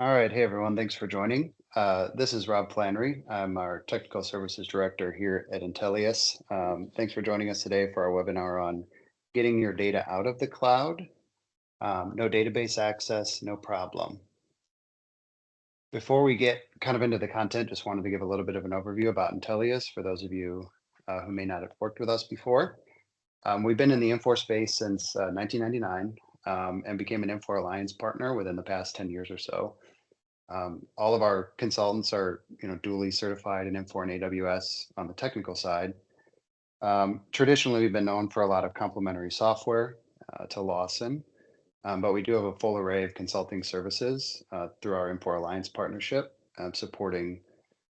All right. Hey, everyone. Thanks for joining. This is Rob Flannery. I'm our Technical Services Director here at Intellius. Thanks for joining us today for our webinar on getting your data out of the cloud. No database access, no problem. Before we get kind of into the content, just wanted to give a little bit of an overview about Intellius for those of you who may not have worked with us before. We've been in the Infor space since 1999 and became an Infor Alliance partner within the past 10 years or so. All of our consultants are, duly certified in Infor and AWS on the technical side. Traditionally, we've been known for a lot of complementary software to Lawson, but we do have a full array of consulting services through our Infor Alliance partnership, supporting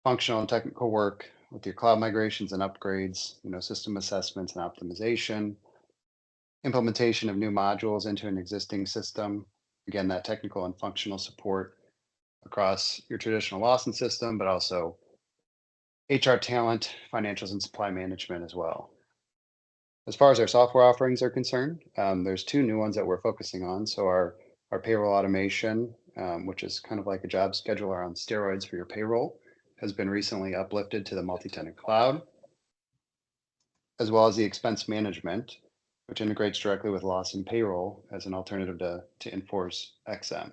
functional and technical work with your cloud migrations and upgrades, system assessments and optimization, implementation of new modules into an existing system. Again, that technical and functional support across your traditional Lawson system, but also HR talent, financials, and supply management as well. As far as our software offerings are concerned, there's two new ones that we're focusing on. So our payroll automation, which is kind of like a job scheduler on steroids for your payroll, has been recently uplifted to the multi-tenant cloud, as well as the expense management, which integrates directly with Lawson payroll as an alternative to Infor's XM.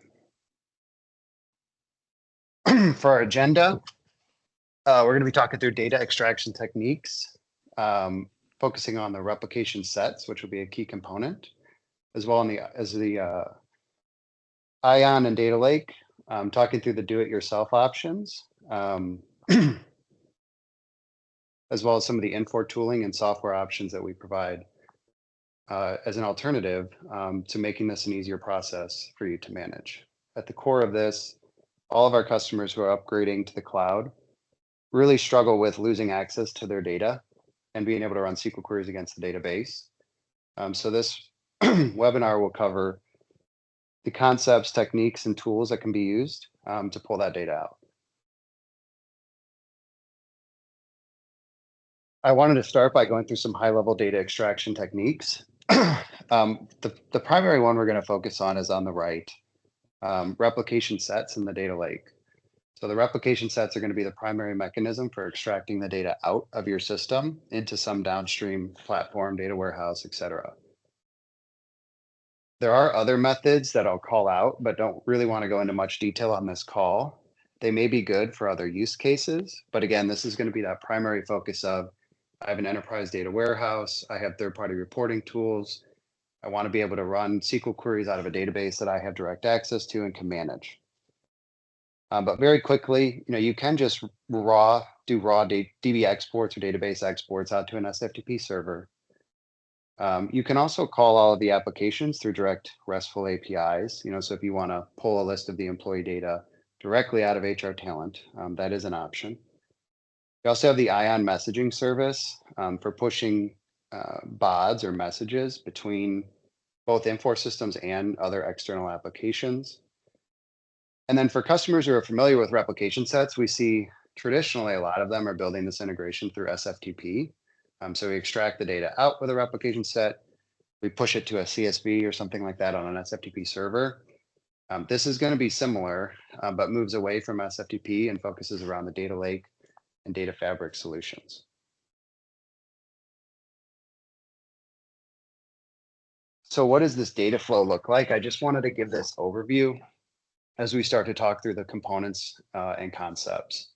For our agenda, we're going to be talking through data extraction techniques, focusing on the replication sets, which will be a key component, as well as the Ion and Data Lake, talking through the do-it-yourself options, as well as some of the Infor tooling and software options that we provide as an alternative to making this an easier process for you to manage. At the core of this, all of our customers who are upgrading to the cloud really struggle with losing access to their data and being able to run SQL queries against the database. So this webinar will cover the concepts, techniques, and tools that can be used to pull that data out. I wanted to start by going through some high-level data extraction techniques. The primary one we're going to focus on is on the right, replication sets in the data lake. So the replication sets are going to be the primary mechanism for extracting the data out of your system into some downstream platform, data warehouse, etc. There are other methods that I'll call out, but don't really want to go into much detail on this call. They may be good for other use cases, but again, this is going to be that primary focus of I have an enterprise data warehouse, I have third-party reporting tools, I want to be able to run SQL queries out of a database that I have direct access to and can manage. But very quickly, you can just do raw DB exports or database exports out to an SFTP server. You can also call all of the applications through direct RESTful APIs. So if you want to pull a list of the employee data directly out of HR talent, that is an option. You also have the Ion messaging service for pushing BODs or messages between both Infor systems and other external applications. And then for customers who are familiar with replication sets, we see traditionally a lot of them are building this integration through SFTP. So we extract the data out with a replication set, we push it to a CSV or something like that on an SFTP server. This is going to be similar, but moves away from SFTP and focuses around the data lake and data fabric solutions. So what does this data flow look like? I just wanted to give this overview as we start to talk through the components and concepts.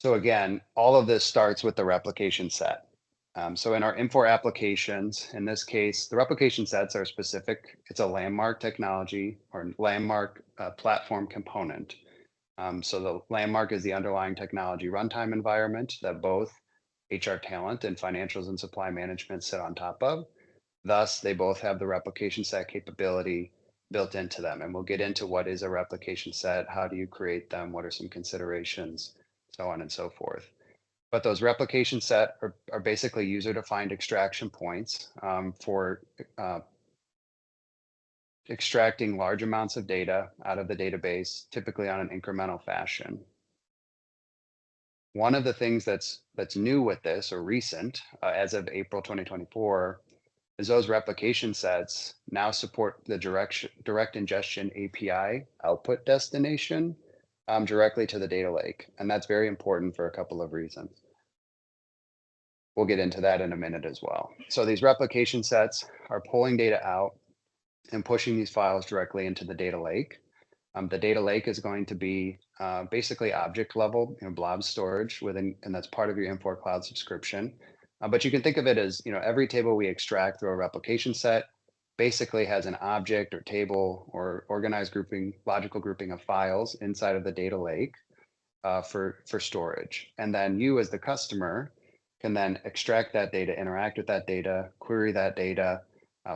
So again, all of this starts with the replication set. So in our Infor applications, in this case, the replication sets are specific. It's a landmark technology or landmark platform component. So the landmark is the underlying technology runtime environment that both HR talent and financials and supply management sit on top of. Thus, they both have the replication set capability built into them. And we'll get into what is a replication set, how do you create them, what are some considerations, so on and so forth. But those replication set are basically user-defined extraction points for extracting large amounts of data out of the database, typically on an incremental fashion. One of the things that's new with this or recent, as of April 2024, is those replication sets now support the direct ingestion API output destination directly to the data lake. And that's very important for a couple of reasons. We'll get into that in a minute as well. So these replication sets are pulling data out and pushing these files directly into the data lake. The data lake is going to be basically object level, blob storage within, and that's part of your Infor Cloud subscription. But you can think of it as, every table we extract through a replication set basically has an object or table or organized grouping, logical grouping of files inside of the data lake for storage. And then you as the customer can then extract that data, interact with that data, query that data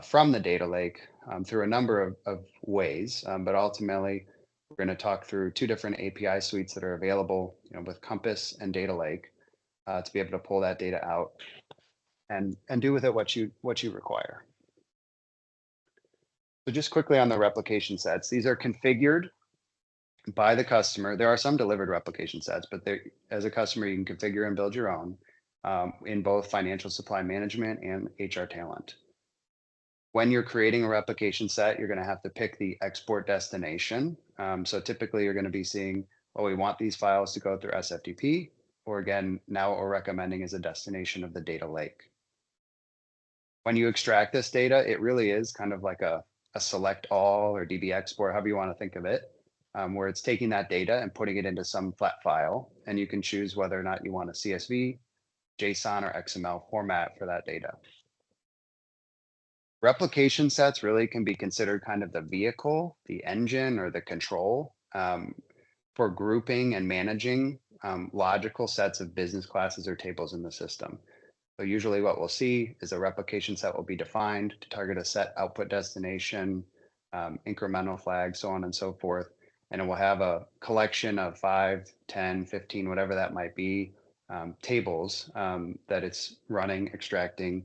from the data lake through a number of ways. But ultimately, we're going to talk through two different API suites that are available with Compass and Data Lake to be able to pull that data out and do with it what you require. So just quickly on the replication sets, these are configured by the customer. There are some delivered replication sets, but as a customer, you can configure and build your own in both financial supply management and HR talent. When you're creating a replication set, you're going to have to pick the export destination. So typically you're going to be seeing, well, we want these files to go through SFTP, or again, now what we're recommending is a destination of the data lake. When you extract this data, it really is kind of like a select all or DB export, however you want to think of it, where it's taking that data and putting it into some flat file, and you can choose whether or not you want a CSV, JSON, or XML format for that data. Replication sets really can be considered kind of the vehicle, the engine, or the control for grouping and managing logical sets of business classes or tables in the system. So usually what we'll see is a replication set will be defined to target a set output destination, incremental flag, so on and so forth. And it will have a collection of 5, 10, 15, whatever that might be, tables that it's running, extracting,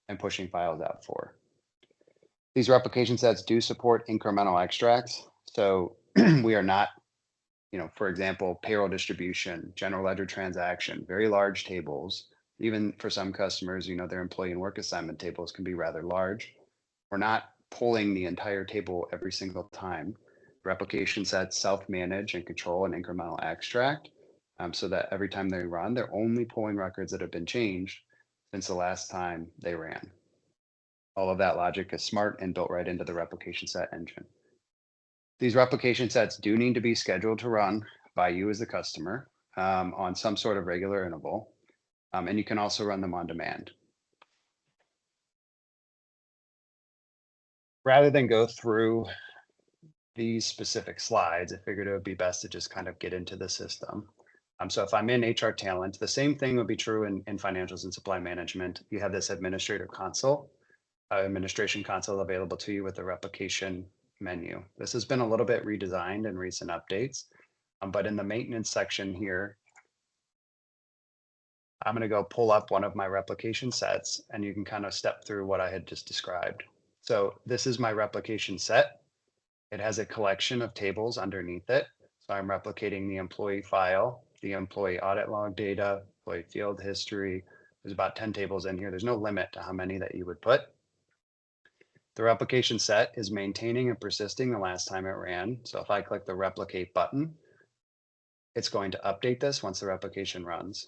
and pushing files out for. These replication sets do support incremental extracts. So we are not, for example, payroll distribution, general ledger transaction, very large tables. Even for some customers, their employee and work assignment tables can be rather large. We're not pulling the entire table every single time. Replication sets self-manage and control an incremental extract so that every time they run, they're only pulling records that have been changed since the last time they ran. All of that logic is smart and built right into the replication set engine. These replication sets do need to be scheduled to run by you as the customer on some sort of regular interval. And you can also run them on demand. Rather than go through these specific slides, I figured it would be best to just kind of get into the system. So if I'm in HR talent, the same thing would be true in financials and supply management. You have this administrator console. Administration console available to you with the replication menu. This has been a little bit redesigned in recent updates, but in the maintenance section here, I'm going to go pull up one of my replication sets and you can kind of step through what I had just described. So this is my replication set. It has a collection of tables underneath it. So I'm replicating the employee file, the employee audit log data, employee field history. There's about 10 tables in here. There's no limit to how many that you would put. The replication set is maintaining and persisting the last time it ran. So if I click the replicate button, it's going to update this once the replication runs.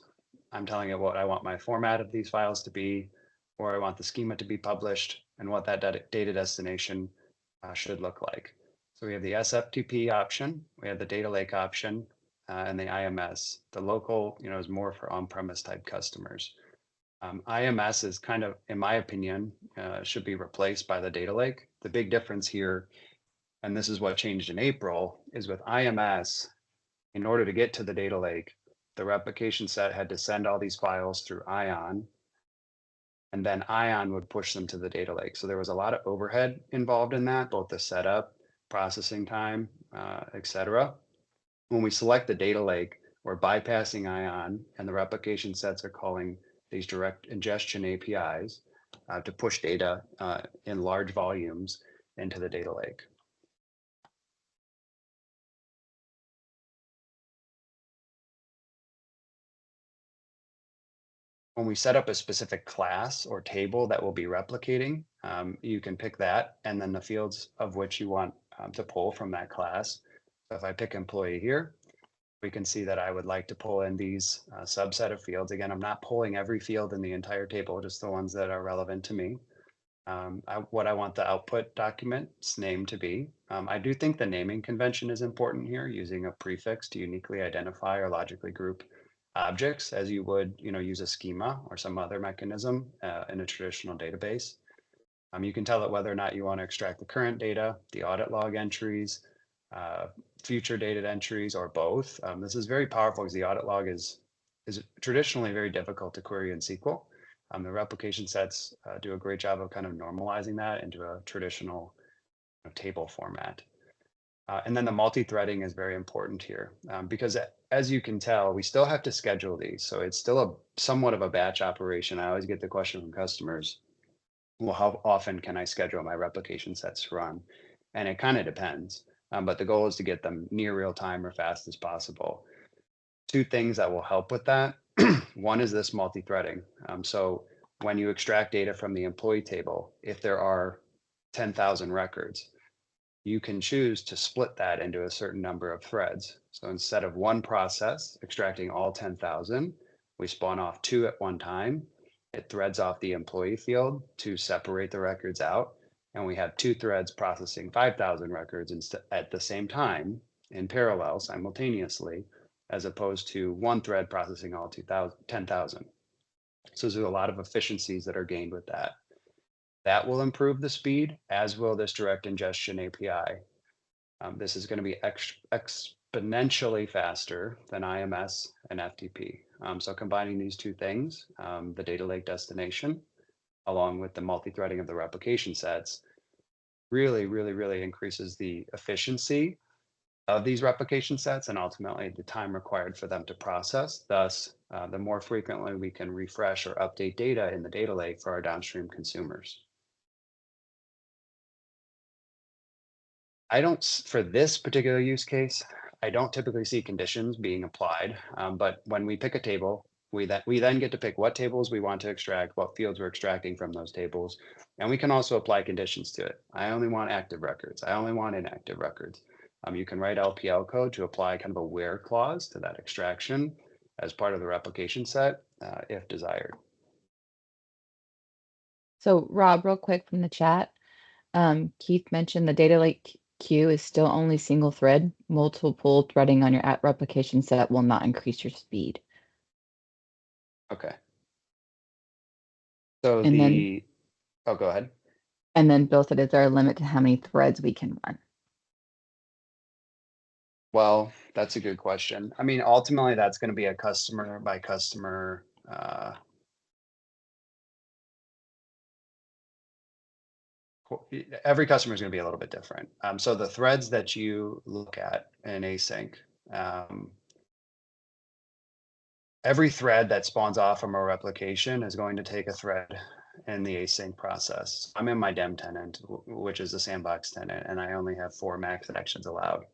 I'm telling it what I want my format of these files to be, where I want the schema to be published, and what that data destination should look like. So we have the SFTP option, we have the data lake option, and the IMS. The local, is more for on-premise type customers. IMS is kind of, in my opinion, should be replaced by the data lake. The big difference here, and this is what changed in April, is with IMS, in order to get to the data lake, the replication set had to send all these files through ION, and then ION would push them to the data lake. So there was a lot of overhead involved in that, both the setup, processing time, etc. When we select the data lake, we're bypassing ION, and the replication sets are calling these direct ingestion APIs to push data in large volumes into the data lake. when we set up a specific class or table that will be replicating, you can pick that and then the fields of which you want to pull from that class. So if I pick employee here, we can see that I would like to pull in these subset of fields. Again, I'm not pulling every field in the entire table, just the ones that are relevant to me. What I want the output document's name to be. I do think the naming convention is important here, using a prefix to uniquely identify or logically group objects as you would, use a schema or some other mechanism in a traditional database. You can tell it whether or not you want to extract the current data, the audit log entries, uh, future dated entries, or both. This is very powerful because the audit log is traditionally very difficult to query in SQL. The replication sets do a great job of kind of normalizing that into a traditional table format. And then the multi-threading is very important here because as you can tell, we still have to schedule these. So it's still somewhat of a batch operation. I always get the question from customers, well, how often can I schedule my replication sets to run? And it kind of depends. But the goal is to get them near real time or fast as possible. Two things that will help with that. One is this multi-threading. So when you extract data from the employee table, if there are 10,000 records, you can choose to split that into a certain number of threads. So instead of one process extracting all 10,000, we spawn off two at one time. It threads off the employee field to separate the records out. And we have two threads processing 5,000 records at the same time in parallel simultaneously, as opposed to one thread processing all 10,000. So there's a lot of efficiencies that are gained with that. That will improve the speed, as will this direct ingestion API. This is going to be exponentially faster than IMS and FTP. So combining these two things, the data lake destination, along with the multi-threading of the replication sets, really increases the efficiency of these replication sets and ultimately the time required for them to process. Thus, the more frequently we can refresh or update data in the data lake for our downstream consumers. I don't, for this particular use case, I don't typically see conditions being applied. But when we pick a table, we then get to pick what tables we want to extract, what fields we're extracting from those tables, and we can also apply conditions to it. I only want active records. I only want inactive records. You can write LPL code to apply kind of a where clause to that extraction as part of the replication set, if desired. So Rob, real quick from the chat, Keith mentioned the data lake queue is still only single thread. Multiple threading on your at replication set will not increase your speed. Okay. So And then, oh, go ahead. and then Bill said, is there a limit to how many threads we can run? Well, that's a good question. I mean, ultimately, that's going to be a customer by customer. Every customer is going to be a little bit different. So the threads that you look at in async, every thread that spawns off from a replication is going to take a thread in the async process. I'm in my dem tenant, which is the sandbox tenant, and I only have 4 max actions allowed.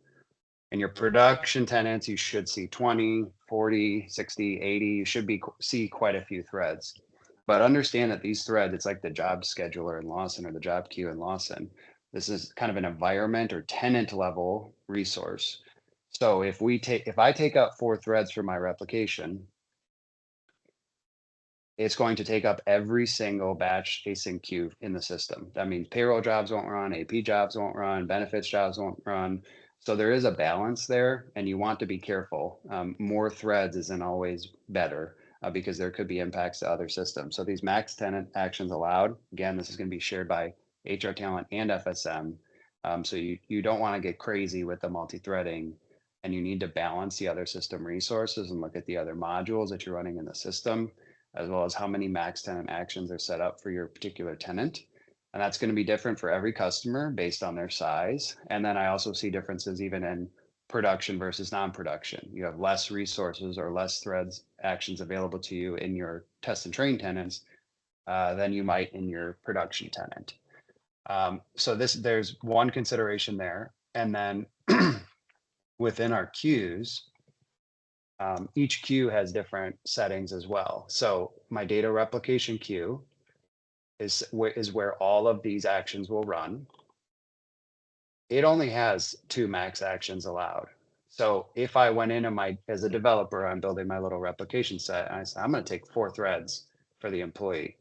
In your production tenants, you should see 20, 40, 60, 80. You should see quite a few threads. But understand that these threads, it's like the job scheduler in Lawson or the job queue in Lawson. This is kind of an environment or tenant level resource. So if I take out 4 threads for my replication, it's going to take up every single batch async queue in the system. That means payroll jobs won't run, AP jobs won't run, benefits jobs won't run. So there is a balance there, and you want to be careful. More threads isn't always better because there could be impacts to other systems. So these max tenant actions allowed, again, this is going to be shared by HR talent and FSM. So you don't want to get crazy with the multi-threading, and you need to balance the other system resources and look at the other modules that you're running in the system, as well as how many max tenant actions are set up for your particular tenant. And that's going to be different for every customer based on their size. And then I also see differences even in production versus non-production. You have less resources or less threads actions available to you in your test and train tenants than you might in your production tenant. So there's one consideration there. And then within our queues, Each queue has different settings as well. So my data replication queue is where all of these actions will run. It only has 2 max actions allowed. So if I went in and as a developer, I'm building my little replication set, and I say, I'm going to take 4 threads for the employee.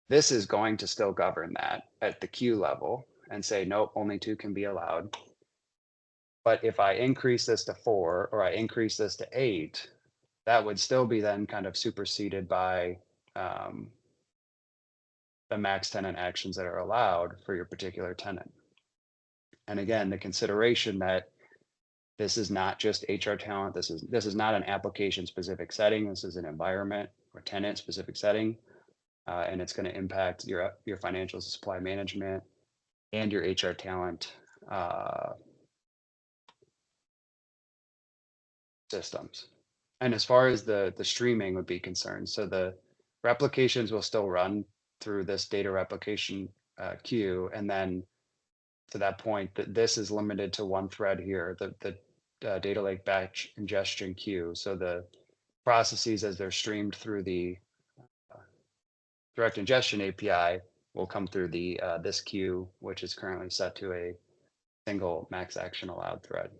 This is going to still govern that at the queue level and say, nope, only 2 can be allowed. But if I increase this to 4 or I increase this to 8, that would still be then kind of superseded by the max tenant actions that are allowed for your particular tenant. And again, the consideration that this is not just HR talent. This is not an application specific setting. This is an environment or tenant specific setting, and it's going to impact your financial supply management and your HR talent systems. And as far as the streaming would be concerned, so the replications will still run through this data replication queue, and then to that point, that this is limited to 1 thread here, the data lake batch ingestion queue. So the processes as they're streamed through the direct ingestion API will come through the this queue, which is currently set to a single max action allowed thread.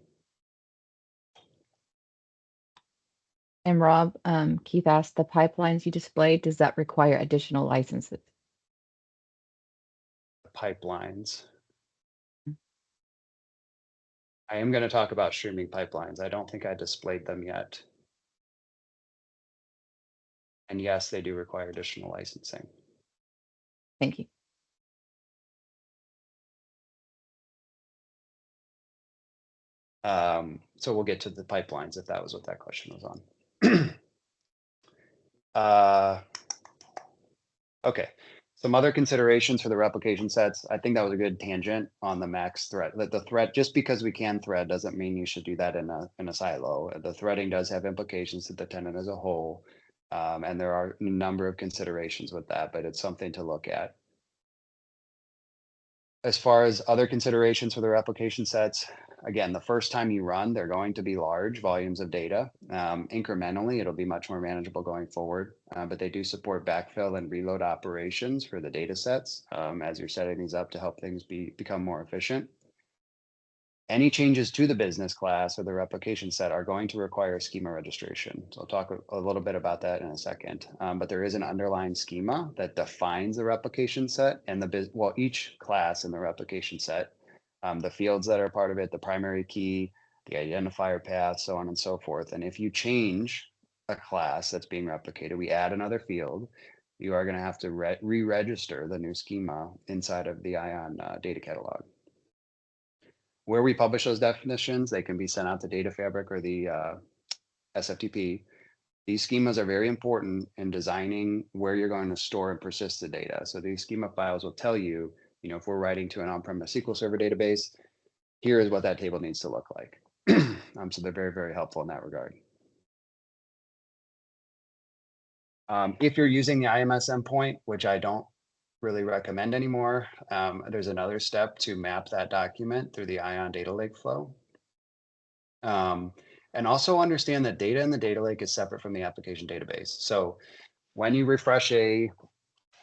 And Rob, Keith asked, the pipelines you displayed, does that require additional licenses? Pipelines. I am going to talk about streaming pipelines. I don't think I displayed them yet. And yes, they do require additional licensing. Thank you. So we'll get to the pipelines if that was what that question was on. Okay, some other considerations for the replication sets. I think that was a good tangent on the max thread. The thread, just because we can thread doesn't mean you should do that in a silo. The threading does have implications to the tenant as a whole. And there are a number of considerations with that, but it's something to look at. As far as other considerations for the replication sets, again, the first time you run, they're going to be large volumes of data. Incrementally, it'll be much more manageable going forward, but they do support backfill and reload operations for the data sets as you're setting these up to help things become more efficient. Any changes to the business class or the replication set are going to require schema registration. So I'll talk a little bit about that in a second. But there is an underlying schema that defines the replication set and each class in the replication set, the fields that are part of it, the primary key, the identifier path, so on and so forth. And if you change a class that's being replicated, we add another field, you are going to have to re-register the new schema inside of the ION data catalog. Where we publish those definitions, they can be sent out to Data Fabric or the SFTP. These schemas are very important in designing where you're going to store and persist the data. So these schema files will tell you, if we're writing to an on-premise SQL Server database, here is what that table needs to look like. So they're very, very helpful in that regard. If you're using the IMS endpoint, which I don't really recommend anymore, there's another step to map that document through the ION data lake flow. And also understand that data in the data lake is separate from the application database. So when you refresh hey,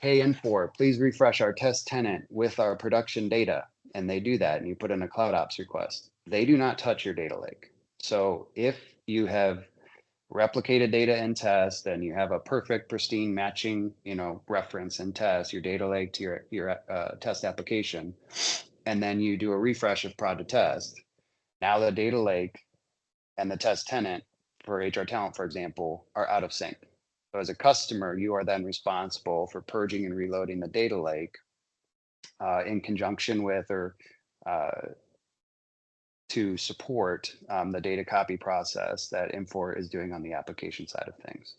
Infor, please refresh our test tenant with our production data, and they do that, and you put in a CloudOps request, they do not touch your data lake. So if you have replicated data in test and you have a perfect pristine matching reference in test, your data lake to your test application, and then you do a refresh of prod to test, now the data lake and the test tenant for HR talent, for example, are out of sync. So as a customer, you are then responsible for purging and reloading the data lake in conjunction with or to support the data copy process that Infor is doing on the application side of things.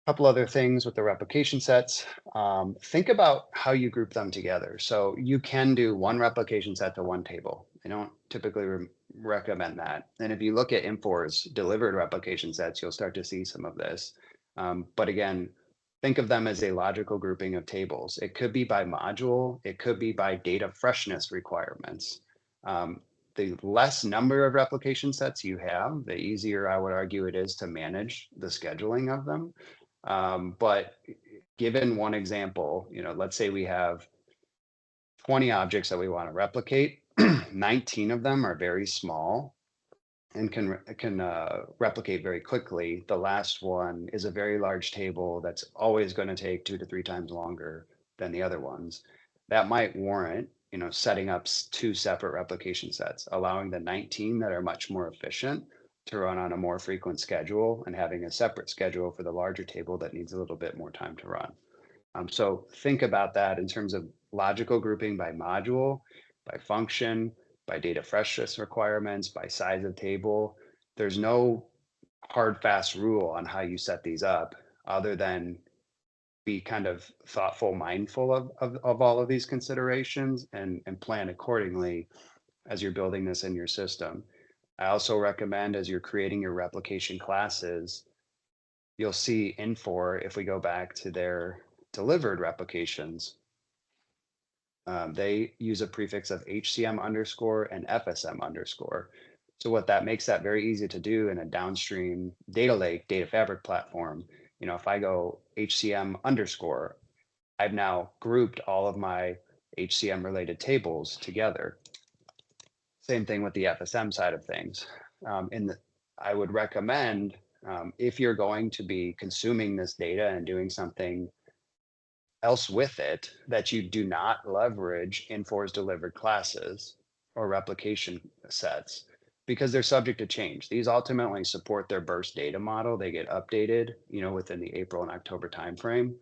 A couple other things with the replication sets. Think about how you group them together. So you can do one replication set to one table. I don't typically recommend that. And if you look at Infor's delivered replication sets, you'll start to see some of this. But again, think of them as a logical grouping of tables. It could be by module. It could be by data freshness requirements. the less number of replication sets you have, the easier I would argue it is to manage the scheduling of them. But given one example, let's say we have 20 objects that we want to replicate. 19 of them are very small and can replicate very quickly. The last one is a very large table that's always going to take 2 to 3 times longer than the other ones. That might warrant, setting up 2 separate replication sets, allowing the 19 that are much more efficient to run on a more frequent schedule and having a separate schedule for the larger table that needs a little bit more time to run. So think about that in terms of logical grouping by module, by function, by data freshness requirements, by size of table. There's no hard, fast rule on how you set these up other than be kind of thoughtful, mindful of all of these considerations and plan accordingly as you're building this in your system. I also recommend as you're creating your replication classes, you'll see Infor, if we go back to their delivered replications, they use a prefix of HCM underscore and FSM underscore. So what that makes that very easy to do in a downstream data lake, data fabric platform. If I go HCM underscore, I've now grouped all of my HCM related tables together. Same thing with the FSM side of things. I would recommend if you're going to be consuming this data and doing something else with it, that you do not leverage Infor's delivered classes or replication sets because they're subject to change. These ultimately support their burst data model. They get updated, within the April and October timeframe.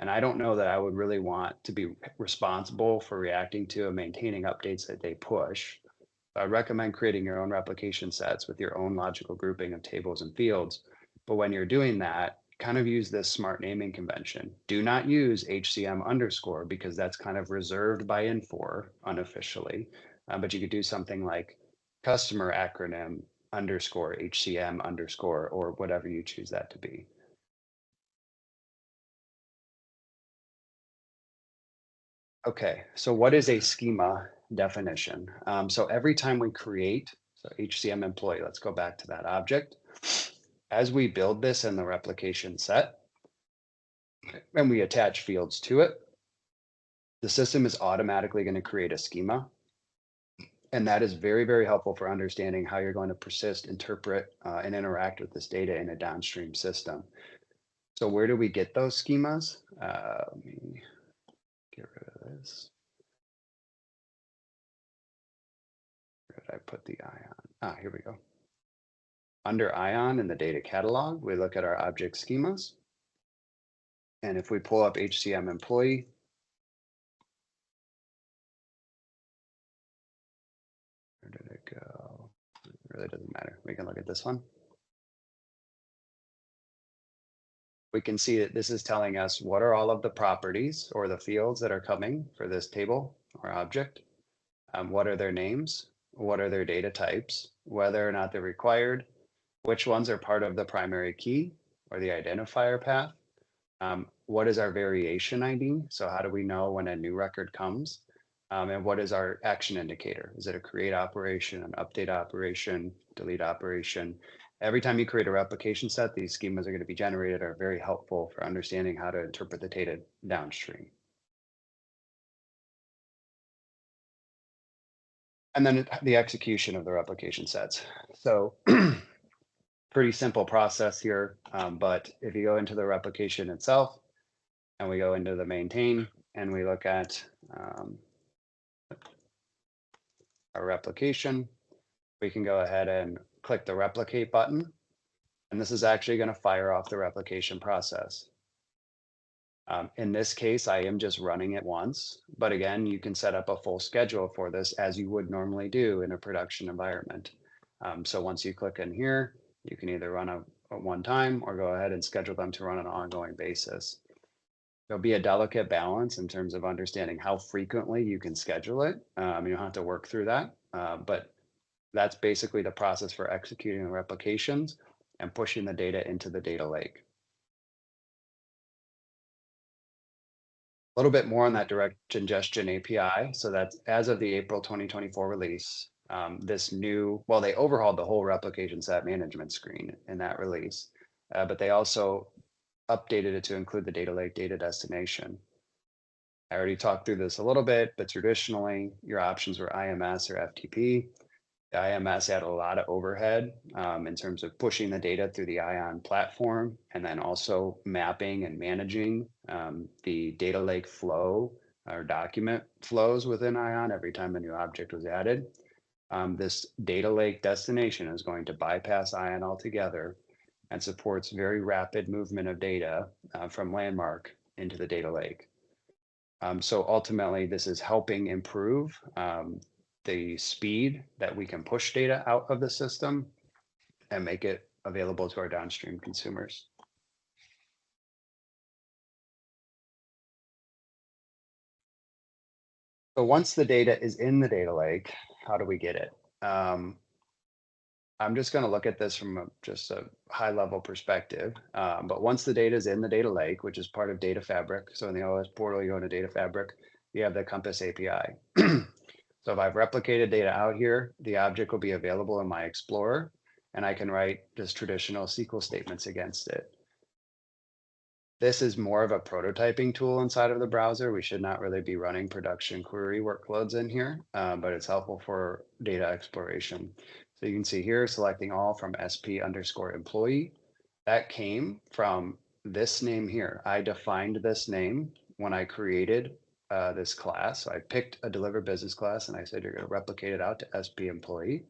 And I don't know that I would really want to be responsible for reacting to and maintaining updates that they push. I recommend creating your own replication sets with your own logical grouping of tables and fields. But when you're doing that, kind of use this smart naming convention. Do not use HCM underscore because that's kind of reserved by Infor unofficially. But you could do something like customer acronym underscore HCM underscore or whatever you choose that to be. Okay, so what is a schema definition? So every time we create, so HCM employee, let's go back to that object. As we build this in the replication set, and we attach fields to it, the system is automatically going to create a schema. And that is very, very helpful for understanding how you're going to persist, interpret, and interact with this data in a downstream system. So where do we get those schemas? Let me get rid of this. Where did I put the ION? Here we go. Under ION in the data catalog, we look at our object schemas. And if we pull up HCM employee, where did it go? It really doesn't matter. We can look at this one. We can see that this is telling us what are all of the properties or the fields that are coming for this table or object. What are their names? What are their data types? Whether or not they're required, which ones are part of the primary key or the identifier path. What is our variation ID? So how do we know when a new record comes? And what is our action indicator? Is it a create operation, an update operation, delete operation? Every time you create a replication set, these schemas are going to be generated, are very helpful for understanding how to interpret the data downstream. And then the execution of the replication sets. So pretty simple process here, but if you go into the replication itself and we go into the maintain and we look at our replication, we can go ahead and click the replicate button. And this is actually going to fire off the replication process. In this case, I am just running it once, but again, you can set up a full schedule for this as you would normally do in a production environment. So once you click in here, you can either run a one time or go ahead and schedule them to run on an ongoing basis. There'll be a delicate balance in terms of understanding how frequently you can schedule it. You don't have to work through that, but that's basically the process for executing the replications and pushing the data into the data lake. A little bit more on that direct ingestion API. So that's as of the April 2024 release. they overhauled the whole replication set management screen in that release, but they also updated it to include the data lake data destination. I already talked through this a little bit, but traditionally your options were IMS or FTP. The IMS had a lot of overhead in terms of pushing the data through the ION platform, and then also mapping and managing the data lake flow or document flows within ION every time a new object was added. This data lake destination is going to bypass ION altogether and supports very rapid movement of data from landmark into the data lake. So ultimately, this is helping improve the speed that we can push data out of the system and make it available to our downstream consumers. So once the data is in the data lake, how do we get it? I'm just going to look at this from just a high level perspective. But once the data is in the data lake, which is part of Data Fabric, so in the OS portal, you go to Data Fabric, you have the Compass API. So if I've replicated data out here, the object will be available in my Explorer, and I can write just traditional SQL statements against it. This is more of a prototyping tool inside of the browser. We should not really be running production query workloads in here, but it's helpful for data exploration. So you can see here, selecting all from SP_employee. That came from this name here. I defined this name when I created this class. So I picked a deliver business class and I said, you're going to replicate it out to SP employee.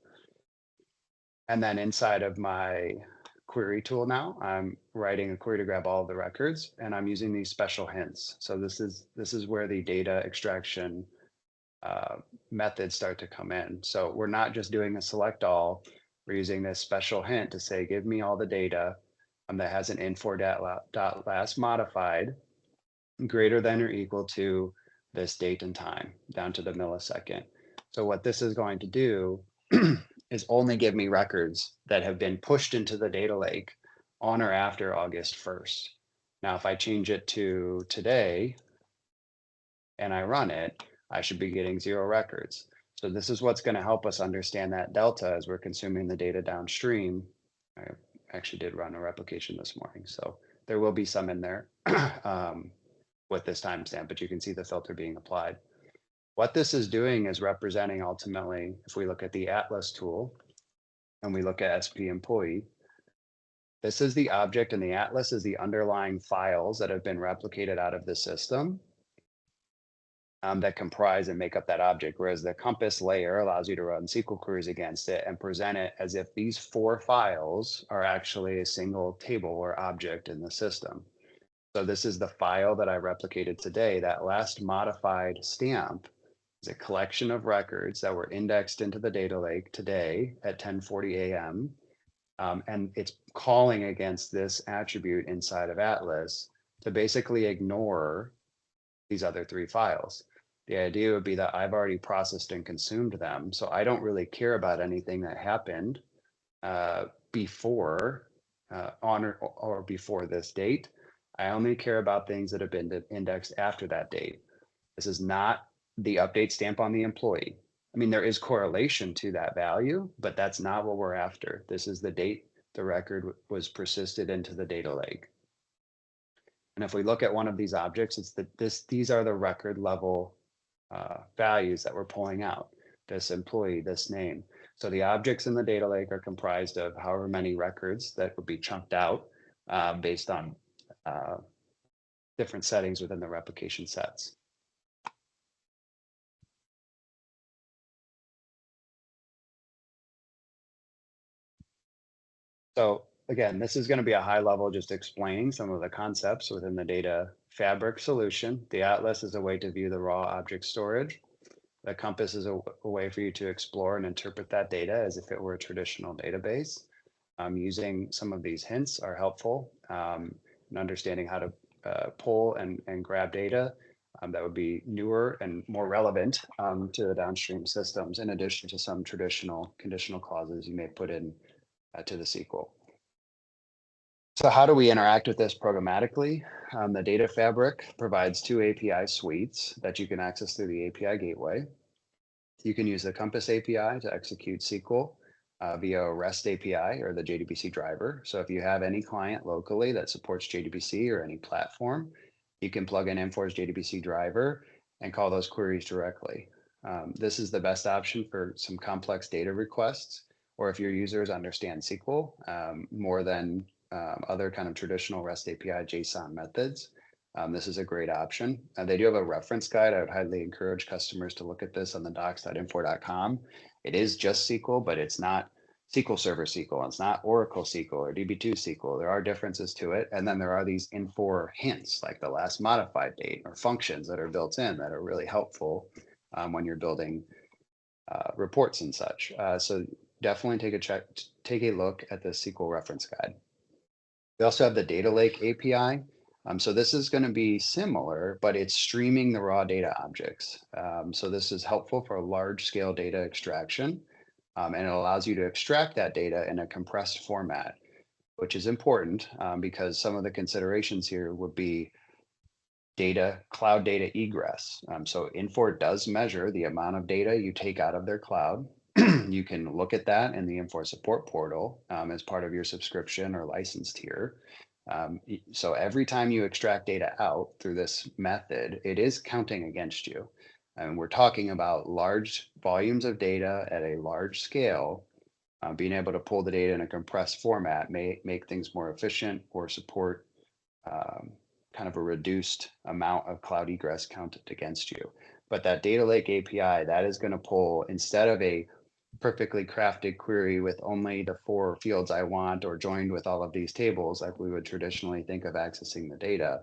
And then inside of my query tool now, I'm writing a query to grab all of the records and I'm using these special hints. So this is where the data extraction methods start to come in. So we're not just doing a select all, we're using this special hint to say, give me all the data that has an Infor.last modified greater than or equal to this date and time down to the millisecond. So what this is going to do is only give me records that have been pushed into the data lake on or after August 1st. Now, if I change it to today and I run it, I should be getting 0 records. So this is what's going to help us understand that delta as we're consuming the data downstream. I actually did run a replication this morning, so there will be some in there with this timestamp, but you can see the filter being applied. What this is doing is representing ultimately, if we look at the Atlas tool and we look at SP employee, this is the object and the Atlas is the underlying files that have been replicated out of the system that comprise and make up that object, whereas the Compass layer allows you to run SQL queries against it and present it as if these 4 files are actually a single table or object in the system. So this is the file that I replicated today. That last modified stamp is a collection of records that were indexed into the data lake today at 10:40 a.m. And it's calling against this attribute inside of Atlas to basically ignore these other 3 files. The idea would be that I've already processed and consumed them, so I don't really care about anything that happened before on or before this date. I only care about things that have been indexed after that date. This is not the update stamp on the employee. I mean, there is correlation to that value, but that's not what we're after. This is the date the record was persisted into the data lake. And if we look at one of these objects, it's these are the record level values that we're pulling out. This employee, this name. So the objects in the data lake are comprised of however many records that would be chunked out based on different settings within the replication sets. So again, this is going to be a high level just explaining some of the concepts within the data fabric solution. The Atlas is a way to view the raw object storage. The Compass is a way for you to explore and interpret that data as if it were a traditional database. Using some of these hints are helpful in understanding how to pull and grab data that would be newer and more relevant to the downstream systems, in addition to some traditional conditional clauses you may put in to the SQL. So how do we interact with this programmatically? The data fabric provides 2 API suites that you can access through the API gateway. You can use the Compass API to execute SQL via a REST API or the JDBC driver. So if you have any client locally that supports JDBC or any platform, you can plug in Infor's JDBC driver and call those queries directly. This is the best option for some complex data requests, or if your users understand SQL more than other kind of traditional REST API JSON methods. This is a great option. They do have a reference guide. I would highly encourage customers to look at this on the docs.infor.com. It is just SQL, but it's not SQL Server SQL. It's not Oracle SQL or DB2 SQL. There are differences to it. And then there are these Infor hints, like the last modified date or functions that are built in that are really helpful when you're building reports and such. So definitely take a look at the SQL reference guide. We also have the Data Lake API. So this is going to be similar, but it's streaming the raw data objects. So this is helpful for large scale data extraction. And it allows you to extract that data in a compressed format, which is important because some of the considerations here would be cloud data egress. So Infor does measure the amount of data you take out of their cloud. You can look at that in the Infor support portal as part of your subscription or license tier. So every time you extract data out through this method, it is counting against you. And we're talking about large volumes of data at a large scale. Being able to pull the data in a compressed format may make things more efficient or support kind of a reduced amount of cloud egress counted against you. But that data lake API, that is going to pull, instead of a perfectly crafted query with only the 4 fields I want or joined with all of these tables like we would traditionally think of accessing the data.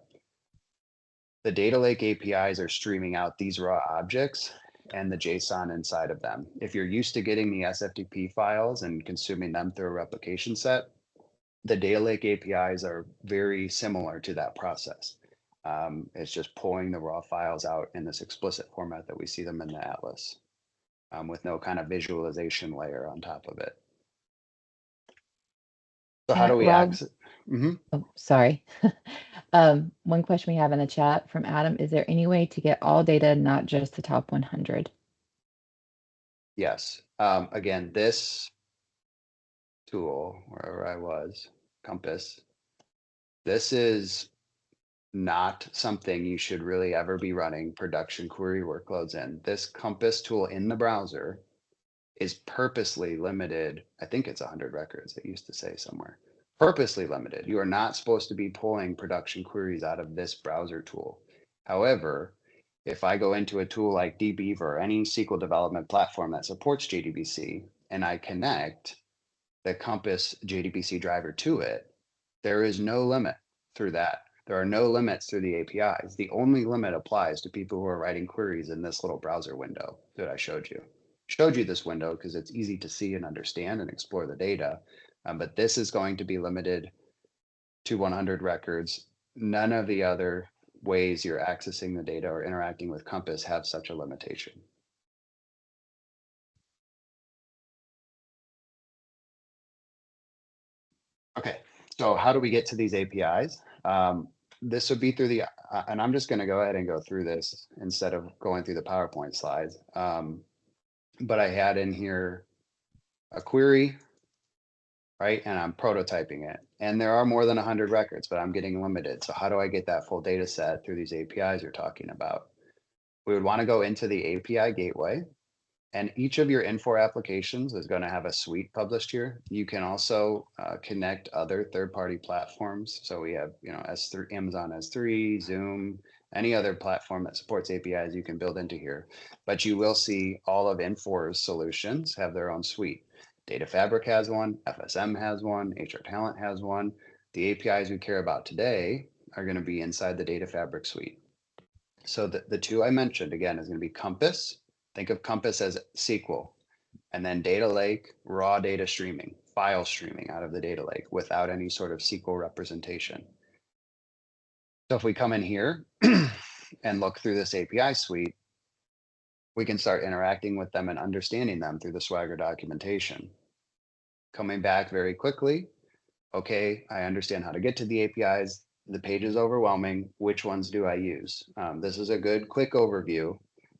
The data lake APIs are streaming out these raw objects and the JSON inside of them. If you're used to getting the SFTP files and consuming them through a replication set, the data lake APIs are very similar to that process. It's just pulling the raw files out in this explicit format that we see them in the Atlas. With no kind of visualization layer on top of it. So how do we Rob, access? oh, sorry. One question we have in the chat from Adam, is there any way to get all data, not just the top 100? Yes. Again, this tool, wherever I was, Compass, this is not something you should really ever be running production query workloads in. This Compass tool in the browser is purposely limited. I think it's 100 records, it used to say somewhere. Purposely limited. You are not supposed to be pulling production queries out of this browser tool. However, if I go into a tool like dbeaver or any SQL development platform that supports JDBC, and I connect the Compass JDBC driver to it, there is no limit through that. There are no limits through the APIs. The only limit applies to people who are writing queries in this little browser window that I showed you. Showed you this window because it's easy to see and understand and explore the data. But this is going to be limited to 100 records. None of the other ways you're accessing the data or interacting with Compass have such a limitation. Okay, so how do we get to these APIs? This would be through the, and I'm just going to go ahead and go through this instead of going through the PowerPoint slides. But I had in here a query, right? And I'm prototyping it. And there are more than 100 records, but I'm getting limited. So how do I get that full data set through these APIs you're talking about? We would want to go into the API gateway. And each of your Infor applications is going to have a suite published here. You can also connect other third-party platforms. So we have, S3, Amazon S3, Zoom, any other platform that supports APIs you can build into here. But you will see all of Infor's solutions have their own suite. Data Fabric has one, FSM has one, HR Talent has one. The APIs we care about today are going to be inside the Data Fabric suite. So the 2 I mentioned, again, is going to be Compass. Think of Compass as SQL, and then data lake, raw data streaming, file streaming out of the data lake without any sort of SQL representation. So if we come in here and look through this API suite, we can start interacting with them and understanding them through the Swagger documentation. Coming back very quickly, okay, I understand how to get to the APIs. The page is overwhelming. Which ones do I use? This is a good quick overview.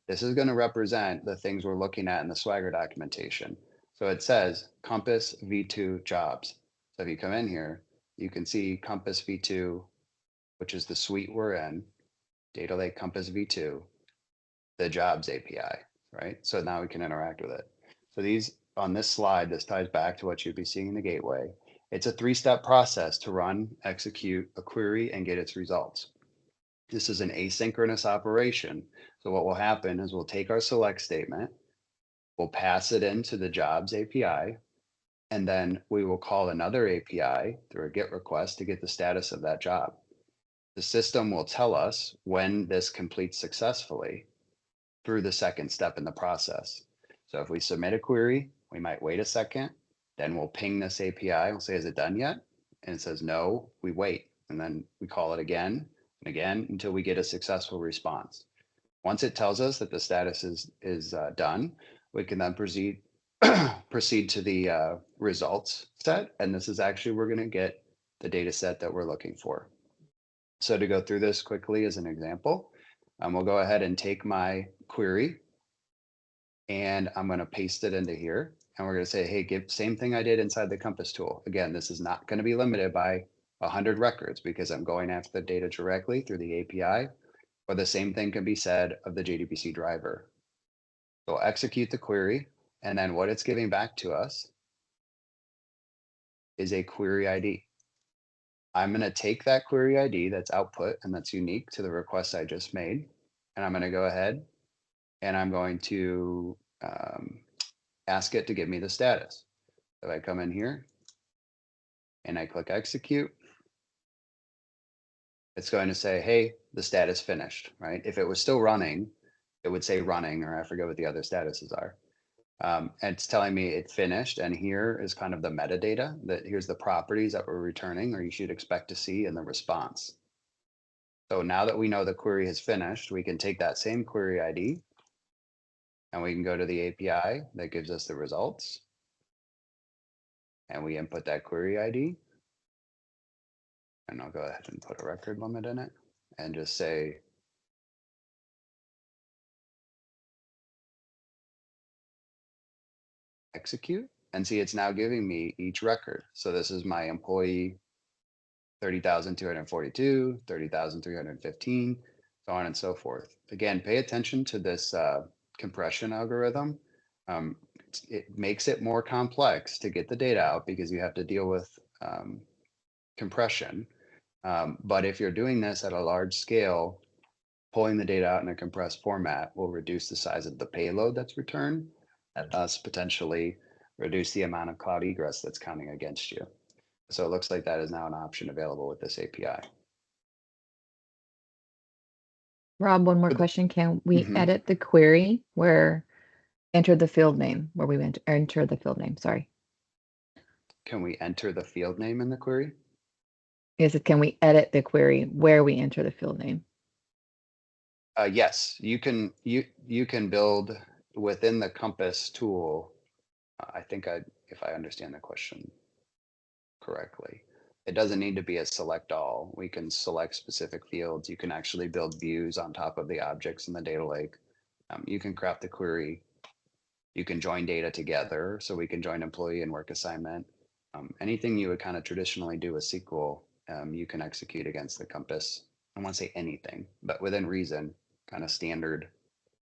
This is going to represent the things we're looking at in the Swagger documentation. So it says Compass V2 jobs. So if you come in here, you can see Compass V2, which is the suite we're in, Data Lake Compass V2, the jobs API, right? So now we can interact with it. So these on this slide, this ties back to what you'd be seeing in the gateway. It's a three-step process to run, execute a query, and get its results. This is an asynchronous operation. So what will happen is we'll take our select statement, we'll pass it into the jobs API, and then we will call another API through a GET request to get the status of that job. The system will tell us when this completes successfully through the second step in the process. So if we submit a query, we might wait a second, then we'll ping this API, we'll say, is it done yet? And it says no, we wait. And then we call it again and again until we get a successful response. Once it tells us that the status is done, we can then proceed to the results set. And this is actually, we're gonna get the data set that we're looking for. So to go through this quickly as an example, we'll go ahead and take my query and I'm going to paste it into here. And we're going to say, hey, give same thing I did inside the Compass tool. Again, this is not going to be limited by 100 records because I'm going after the data directly through the API, or the same thing can be said of the JDBC driver. So we'll execute the query, and then what it's giving back to us is a query ID. I'm going to take that query ID that's output and that's unique to the request I just made, and I'm going to go ahead and I'm going to ask it to give me the status. If I come in here and I click execute, it's going to say, hey, the status finished, right? If it was still running, it would say running, or I forget what the other statuses are. And it's telling me it finished. And here is kind of the metadata that here's the properties that we're returning, or you should expect to see in the response. So now that we know the query has finished, we can take that same query ID and we can go to the API that gives us the results. And we input that query ID. And I'll go ahead and put a record limit in it and just say, execute, and see it's now giving me each record. So this is my employee 30,242, 30,315, so on and so forth. Again, pay attention to this compression algorithm. It makes it more complex to get the data out because you have to deal with compression. But if you're doing this at a large scale, pulling the data out in a compressed format will reduce the size of the payload that's returned and thus potentially reduce the amount of cloud egress that's counting against you. So it looks like that is now an option available with this API. Rob, one more question. Can we Mhm. edit the query where enter the field name, where we enter the field name, sorry. Can we enter the field name in the query? Can we edit the query where we enter the field name? Yes, you can build within the Compass tool. If I understand the question correctly, it doesn't need to be a select all. We can select specific fields. You can actually build views on top of the objects in the data lake. You can craft the query. You can join data together. So we can join employee and work assignment. Anything you would kind of traditionally do with SQL, you can execute against the Compass. I don't want to say anything, but within reason, kind of standard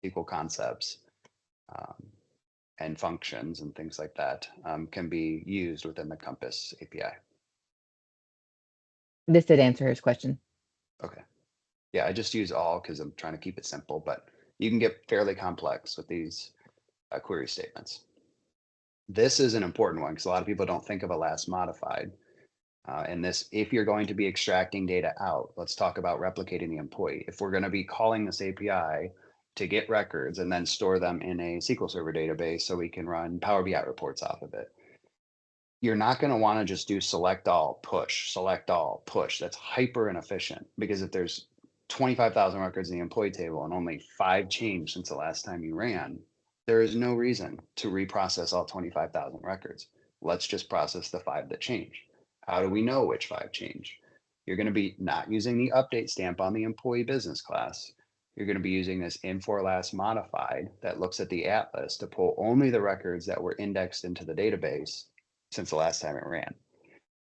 SQL concepts and functions and things like that can be used within the Compass API. This did answer his question. Okay. Yeah, I just use all because I'm trying to keep it simple, but you can get fairly complex with these query statements. This is an important one because a lot of people don't think of a last modified. And this, if you're going to be extracting data out, let's talk about replicating the employee. If we're going to be calling this API to get records and then store them in a SQL Server database so we can run Power BI reports off of it, you're not going to want to just do select all, push, select all, push. That's hyper inefficient because if there's 25,000 records in the employee table and only 5 changed since the last time you ran, there is no reason to reprocess all 25,000 records. Let's just process the 5 that changed. How do we know which 5 changed? You're going to be not using the update stamp on the employee business class. you're going to be using this Infor last modified that looks at the atlas to pull only the records that were indexed into the database since the last time it ran.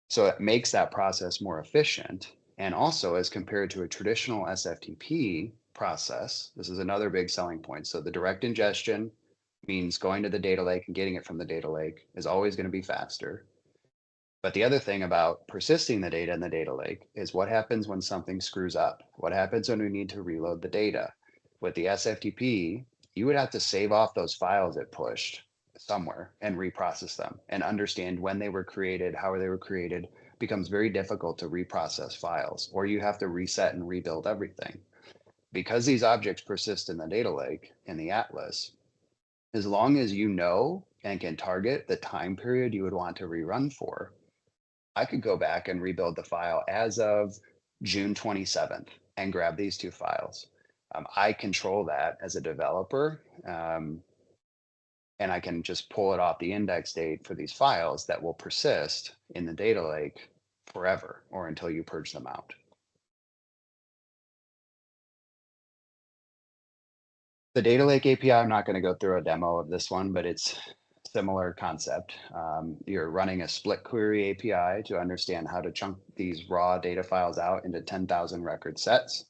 So it makes that process more efficient. And also, as compared to a traditional SFTP process, this is another big selling point. So the direct ingestion means going to the data lake and getting it from the data lake is always going to be faster. But the other thing about persisting the data in the data lake is what happens when something screws up? What happens when we need to reload the data? With the SFTP, you would have to save off those files it pushed somewhere and reprocess them and understand when they were created, how they were created. Becomes very difficult to reprocess files, or you have to reset and rebuild everything. Because these objects persist in the data lake in the atlas, as long as you know and can target the time period you would want to rerun for, I could go back and rebuild the file as of June 27th and grab these two files. I control that as a developer, and I can just pull it off the index date for these files that will persist in the data lake forever or until you purge them out. The data lake API, I'm not going to go through a demo of this one, but it's similar concept. You're running a split query API to understand how to chunk these raw data files out into 10,000 record sets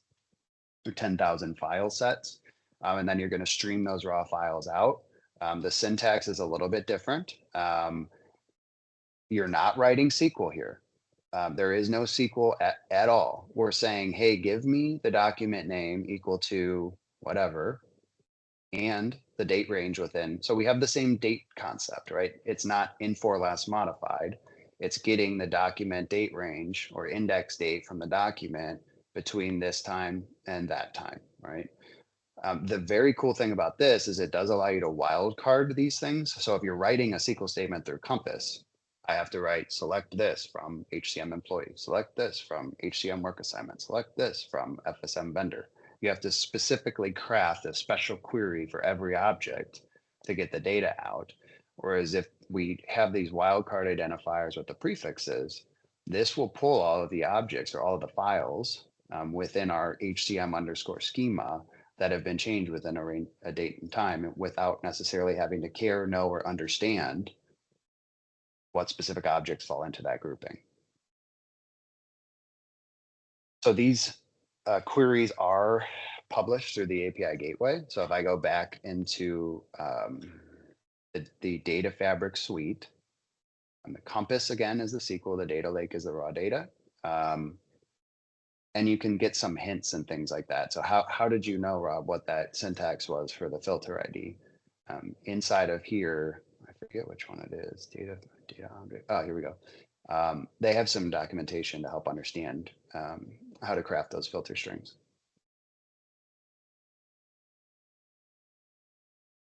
or 10,000 file sets. And then you're going to stream those raw files out. The syntax is a little bit different. You're not writing SQL here. There is no SQL at all. We're saying, hey, give me the document name equal to whatever and the date range within. So we have the same date concept, right? It's not Infor last modified. It's getting the document date range or index date from the document between this time and that time, right? The very cool thing about this is it does allow you to wildcard these things. So if you're writing a SQL statement through Compass, I have to write select this from HCM employee, select this from HCM work assignment, select this from FSM vendor. You have to specifically craft a special query for every object to get the data out. Whereas if we have these wildcard identifiers with the prefixes, this will pull all of the objects or all of the files within our HCM underscore schema that have been changed within a date and time without necessarily having to care, know, or understand what specific objects fall into that grouping. So these queries are published through the API gateway. So if I go back into the data fabric suite, and the Compass again is the SQL, the data lake is the raw data. And you can get some hints and things like that. So how did you know, Rob, what that syntax was for the filter ID? Inside of here, I forget which one it is, data object. Oh, here we go. They have some documentation to help understand how to craft those filter strings.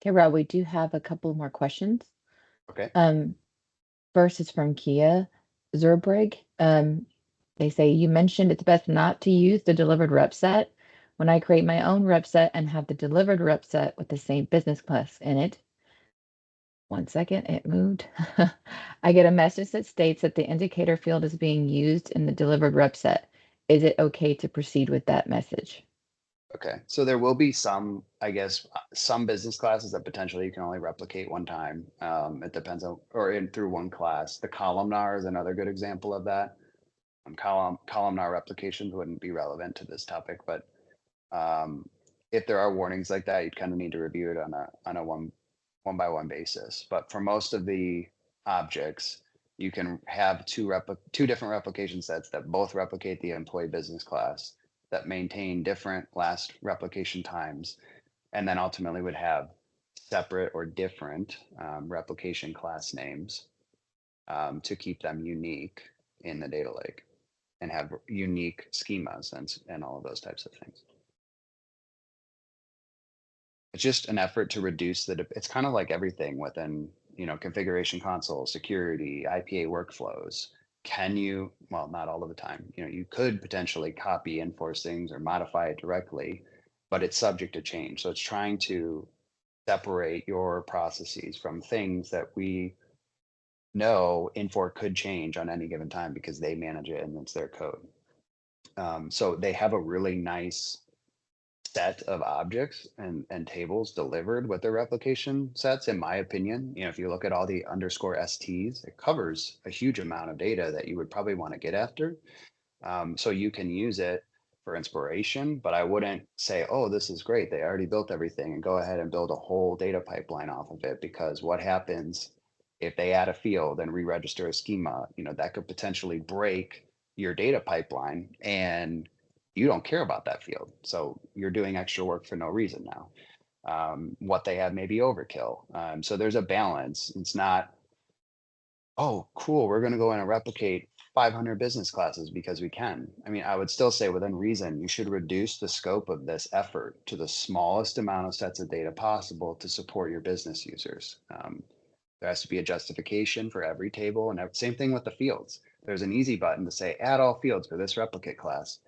Okay, Rob, we do have a couple more questions. Okay. First is from Kia Zerbrig. They say, you mentioned it's best not to use the delivered rep set. When I create my own rep set and have the delivered rep set with the same business class in it, one second, it moved. I get a message that states that the indicator field is being used in the delivered rep set. Is it okay to proceed with that message? Okay, so there will be some, I guess, some business classes that potentially you can only replicate one time. It depends on, or through one class. The columnar is another good example of that. Columnar replications wouldn't be relevant to this topic, but if there are warnings like that, you'd kind of need to review it on a one by one basis. But for most of the objects, you can have two different replication sets that both replicate the employee business class that maintain different last replication times, and then ultimately would have separate or different replication class names to keep them unique in the data lake and have unique schemas and all of those types of things. It's just an effort to reduce it's kind of like everything within, configuration console, security, IPA workflows. Can you, well, not all of the time, you could potentially copy enforce things or modify it directly, but it's subject to change. So it's trying to separate your processes from things that we know Infor could change on any given time because they manage it and it's their code. So they have a really nice set of objects and tables delivered with the replication sets, in my opinion. If you look at all the underscore STs, it covers a huge amount of data that you would probably want to get after. So you can use it for inspiration, but I wouldn't say, oh, this is great, they already built everything, and go ahead and build a whole data pipeline off of it. Because what happens if they add a field and re-register a schema, that could potentially break your data pipeline, and you don't care about that field. So you're doing extra work for no reason now. What they have may be overkill. So there's a balance. It's not, oh, cool, we're going to go in and replicate 500 business classes because we can. I mean, I would still say within reason, you should reduce the scope of this effort to the smallest amount of sets of data possible to support your business users. There has to be a justification for every table, and same thing with the fields. There's an easy button to say add all fields for this replicate class.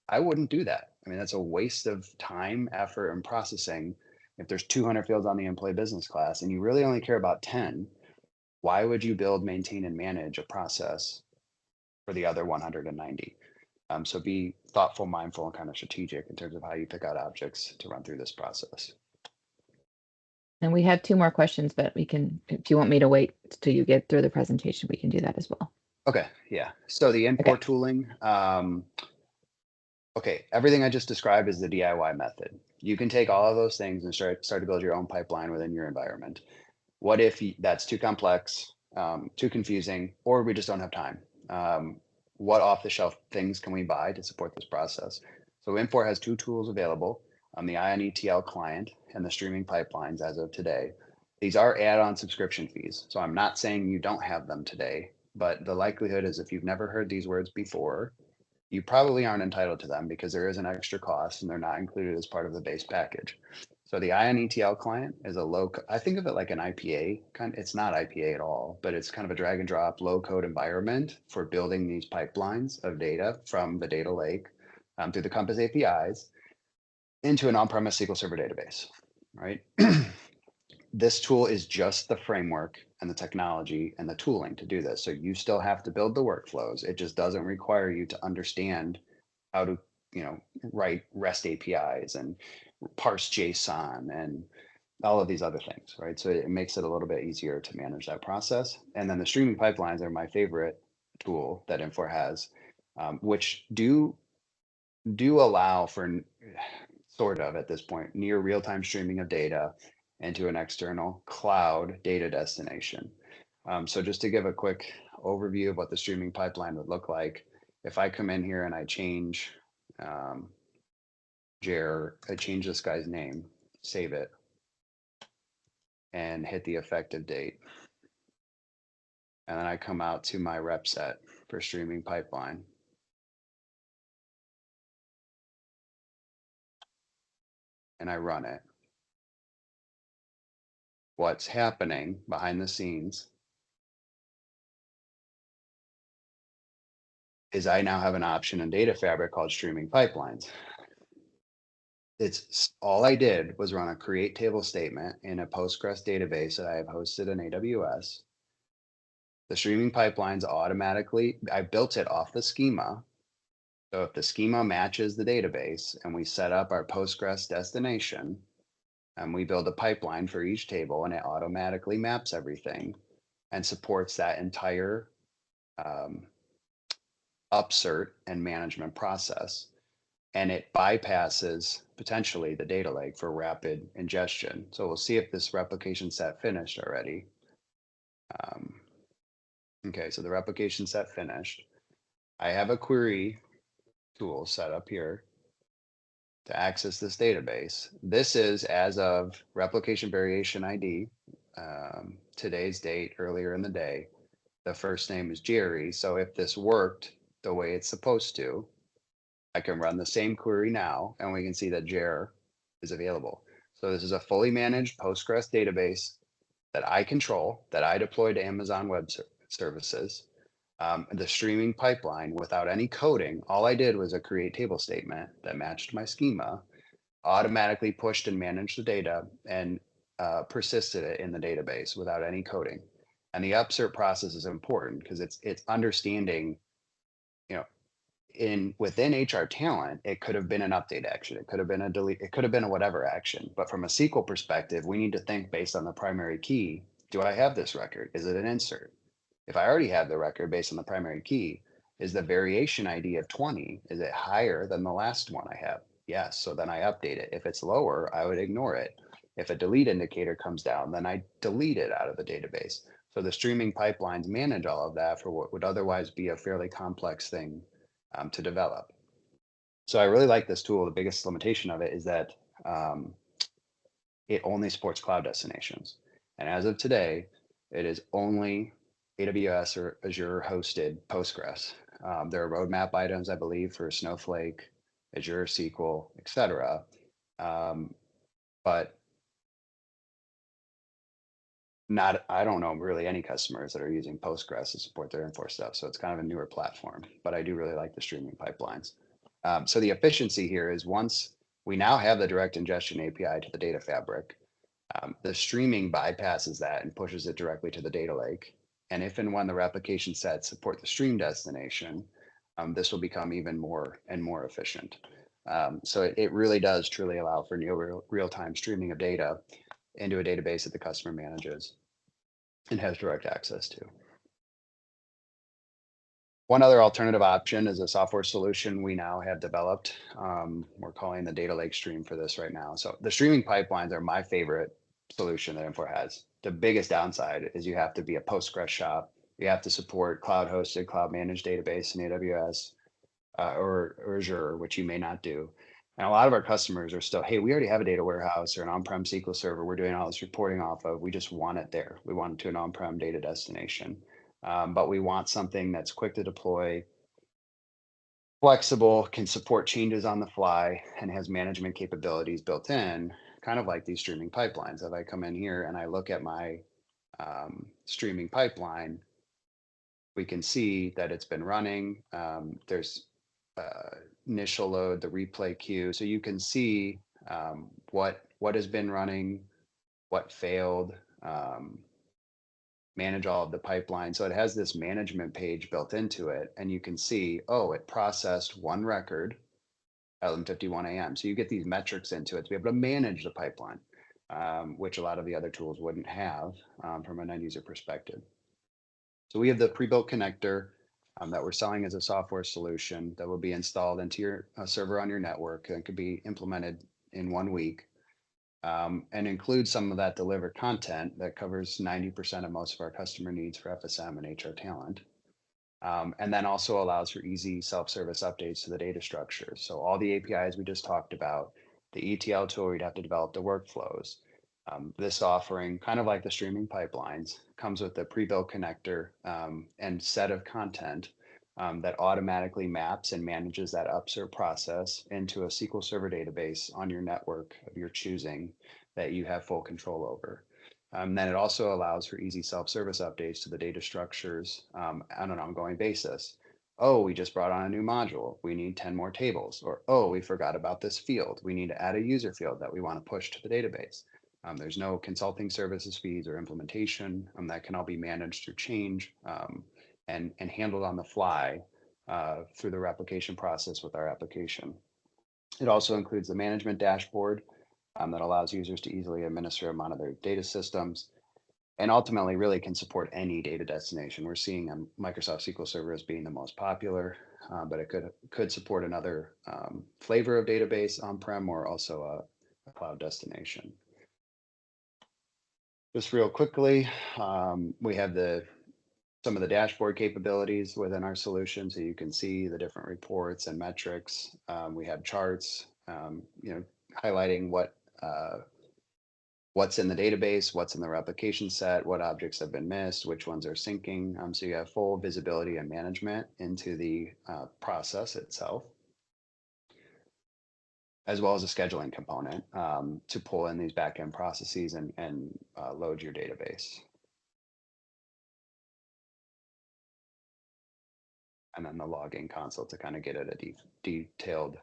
I wouldn't do that. I mean, that's a waste of time, effort, and processing. If there's 200 fields on the employee business class and you really only care about 10, why would you build, maintain, and manage a process for the other 190? So be thoughtful, mindful, and kind of strategic in terms of how you pick out objects to run through this process. And we have 2 more questions, but we can, if you want me to wait till you get through the presentation, we can do that as well. Okay, yeah. So the Infor tooling, okay, everything I just described is the DIY method. You can take all of those things and start to build your own pipeline within your environment. What if that's too complex, too confusing, or we just don't have time? What off-the-shelf things can we buy to support this process? So Infor has 2 tools available on the Ion ETL client and the streaming pipelines as of today. These are add-on subscription fees. So I'm not saying you don't have them today, but the likelihood is if you've never heard these words before, you probably aren't entitled to them because there is an extra cost and they're not included as part of the base package. So the Ion ETL client is a I think of it like an IPA it's not IPA at all, but it's kind of a drag and drop low code environment for building these pipelines of data from the data lake through the Compass APIs into an on-premise SQL Server database, right? This tool is just the framework and the technology and the tooling to do this. So you still have to build the workflows. It just doesn't require you to understand how to, write REST APIs and parse JSON and all of these other things, right? So it makes it a little bit easier to manage that process. And then the streaming pipelines are my favorite tool that Infor has, which do allow for sort of at this point near real-time streaming of data into an external cloud data destination. So just to give a quick overview of what the streaming pipeline would look like, if I come in here and I change I change this guy's name, save it, and hit the effective date. And then I come out to my rep set for streaming pipeline. And I run it. What's happening behind the scenes is I now have an option in Data Fabric called streaming pipelines. It's all I did was run a create table statement in a Postgres database that I have hosted in AWS. The streaming pipelines automatically, I built it off the schema. So if the schema matches the database and we set up our Postgres destination and we build a pipeline for each table and it automatically maps everything and supports that entire upsert and management process. And it bypasses potentially the data lake for rapid ingestion. So we'll see if this replication set finished already. Okay, so the replication set finished. I have a query tool set up here to access this database. This is as of replication variation ID, today's date, earlier in the day. The first name is Jerry. So if this worked the way it's supposed to, I can run the same query now and we can see that Jer is available. So this is a fully managed Postgres database that I control, that I deploy to Amazon Web Services. The streaming pipeline without any coding, all I did was a create table statement that matched my schema, automatically pushed and managed the data and persisted it in the database without any coding. And the upsert process is important because it's understanding, within HR talent, it could have been an update action. It could have been a delete. It could have been a whatever action. But from a SQL perspective, we need to think based on the primary key. Do I have this record? Is it an insert? If I already have the record based on the primary key, is the variation ID of 20, is it higher than the last one I have? Yes, so then I update it. If it's lower, I would ignore it. If a delete indicator comes down, then I delete it out of the database. So the streaming pipelines manage all of that for what would otherwise be a fairly complex thing to develop. So I really like this tool. The biggest limitation of it is that um, it only supports cloud destinations. And as of today, it is only AWS or Azure hosted Postgres. There are roadmap items, I believe, for Snowflake, Azure SQL, etc. But not, I don't know really any customers that are using Postgres to support their Infor stuff. So it's kind of a newer platform, but I do really like the streaming pipelines. So the efficiency here is once we now have the direct ingestion API to the data fabric, the streaming bypasses that and pushes it directly to the data lake. And if and when the replication sets support the stream destination, this will become even more and more efficient. So it really does truly allow for near real-time streaming of data into a database that the customer manages and has direct access to. One other alternative option is a software solution we now have developed. We're calling the data lake stream for this right now. So the streaming pipelines are my favorite solution that Infor has. The biggest downside is you have to be a Postgres shop. You have to support cloud hosted, cloud managed database in AWS or Azure, which you may not do. And a lot of our customers are still, hey, we already have a data warehouse or an on-prem SQL server we're doing all this reporting off of. We just want it there. We want it to an on-prem data destination. But we want something that's quick to deploy, flexible, can support changes on the fly, and has management capabilities built in, kind of like these streaming pipelines. If I come in here and I look at my streaming pipeline, we can see that it's been running. There's initial load, the replay queue. So you can see what has been running, what failed, manage all of the pipeline. So it has this management page built into it, and you can see, oh, it processed one record at 11:51 a.m. So you get these metrics into it to be able to manage the pipeline, which a lot of the other tools wouldn't have from an end user perspective. So we have the pre-built connector that we're selling as a software solution that will be installed into your server on your network and could be implemented in 1 week. And include some of that delivered content that covers 90% of most of our customer needs for FSM and HR talent. And then also allows for easy self-service updates to the data structure. So all the APIs we just talked about, the ETL tool, we'd have to develop the workflows. This offering, kind of like the streaming pipelines, comes with a pre-built connector and set of content that automatically maps and manages that upserve process into a SQL Server database on your network of your choosing that you have full control over. Then it also allows for easy self-service updates to the data structures on an ongoing basis. Oh, we just brought on a new module. We need 10 more tables. Or, oh, we forgot about this field. We need to add a user field that we want to push to the database. There's no consulting services fees or implementation that can all be managed through change and handled on the fly through the replication process with our application. It also includes the management dashboard that allows users to easily administer and monitor data systems and ultimately really can support any data destination. We're seeing Microsoft SQL Server as being the most popular, but it could support another flavor of database on-prem or also a cloud destination. Just real quickly, we have some of the dashboard capabilities within our solution, so you can see the different reports and metrics. We have charts, highlighting what's in the database, what's in the replication set, what objects have been missed, which ones are syncing. So you have full visibility and management into the process itself, as well as a scheduling component to pull in these backend processes and load your database. And then the logging console to kind of get at a detailed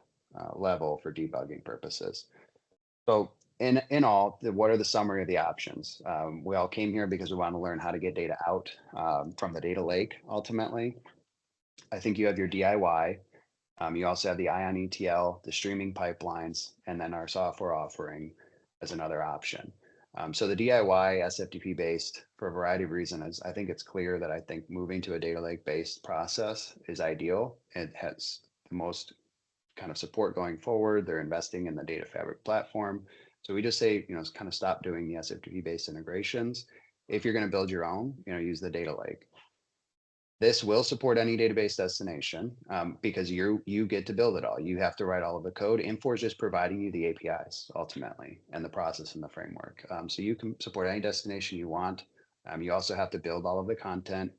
level for debugging purposes. So in all, what are the summary of the options? We all came here because we want to learn how to get data out from the data lake ultimately. I think you have your DIY, You also have the Ion ETL, the streaming pipelines, and then our software offering as another option. So the DIY SFTP based, for a variety of reasons, I think it's clear that I think moving to a data lake based process is ideal. It has the most kind of support going forward. They're investing in the data fabric platform. So we just say, kind of stop doing the SFTP based integrations. If you're going to build your own, use the data lake. This will support any database destination because you get to build it all. You have to write all of the code. Infor is just providing you the APIs ultimately and the process and the framework. So you can support any destination you want. You also have to build all of the content,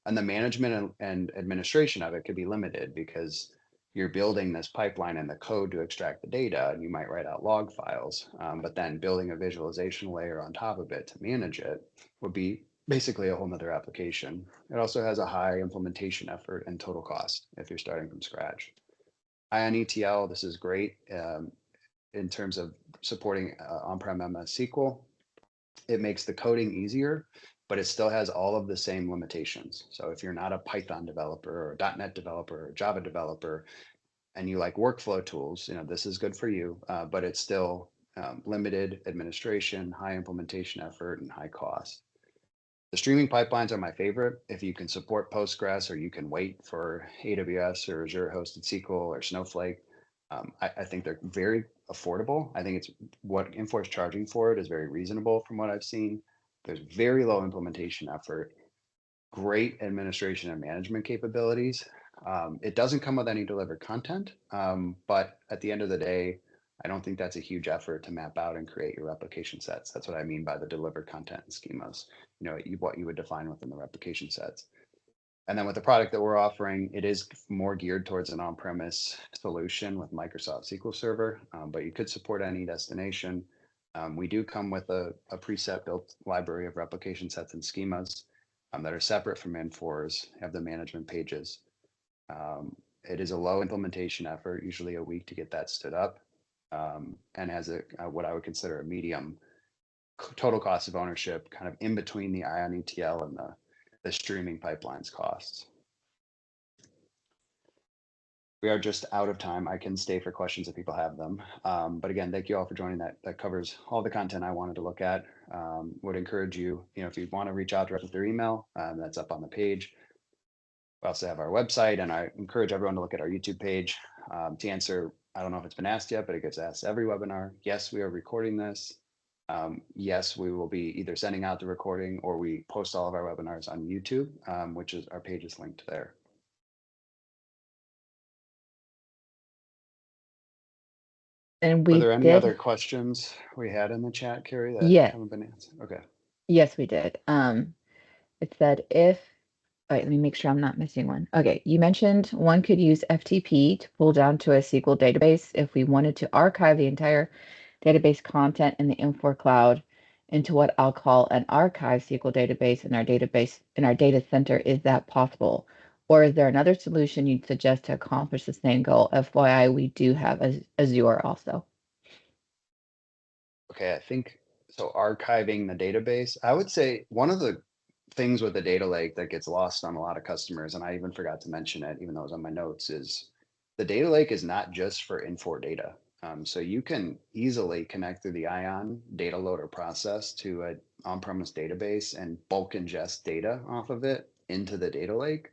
and the management and administration of it could be limited because you're building this pipeline and the code to extract the data. And you might write out log files, but then building a visualization layer on top of it to manage it would be basically a whole nother application. It also has a high implementation effort and total cost if you're starting from scratch. Ion ETL, this is great in terms of supporting on-prem MS SQL. It makes the coding easier, but it still has all of the same limitations. So if you're not a Python developer or a .NET developer or Java developer, and you like workflow tools, this is good for you, but it's still limited administration, high implementation effort, and high cost. The streaming pipelines are my favorite. If you can support Postgres or you can wait for AWS or Azure hosted SQL or Snowflake, I think they're very affordable. I think it's what Infor is charging for it is very reasonable from what I've seen. There's very low implementation effort, great administration and management capabilities. It doesn't come with any delivered content, but at the end of the day, I don't think that's a huge effort to map out and create your replication sets. That's what I mean by the delivered content and schemas, what you would define within the replication sets. And then with the product that we're offering, it is more geared towards an on-premise solution with Microsoft SQL Server, but you could support any destination. We do come with a preset built library of replication sets and schemas that are separate from Infor's, have the management pages. It is a low implementation effort, usually a week to get that stood up, and has what I would consider a medium total cost of ownership, kind of in between the Ion ETL and the streaming pipelines costs. We are just out of time. I can stay for questions if people have them. But again, thank you all for joining. That covers all the content I wanted to look at. Would encourage you, if you want to reach out directly through email, that's up on the page. We also have our website, and I encourage everyone to look at our YouTube page to answer. I don't know if it's been asked yet, but it gets asked every webinar. Yes, we are recording this. Yes, we will be either sending out the recording or we post all of our webinars on YouTube, which is our page is linked there. And Were there any other questions we had in the chat, Carrie, that haven't been answered? Okay. Yes, we did. It said let me make sure I'm not missing one. Okay, you mentioned one could use FTP to pull down to a SQL database if we wanted to archive the entire database content in the Infor cloud into what I'll call an archive SQL database in our data center. Is that possible? Or is there another solution you'd suggest to accomplish the same goal? FYI, we do have Azure also. Okay, I think so. Archiving the database, I would say one of the things with the data lake that gets lost on a lot of customers, and I even forgot to mention it, even though it was on my notes, is the data lake is not just for Infor data. So you can easily connect through the Ion data loader process to an on-premise database and bulk ingest data off of it into the data lake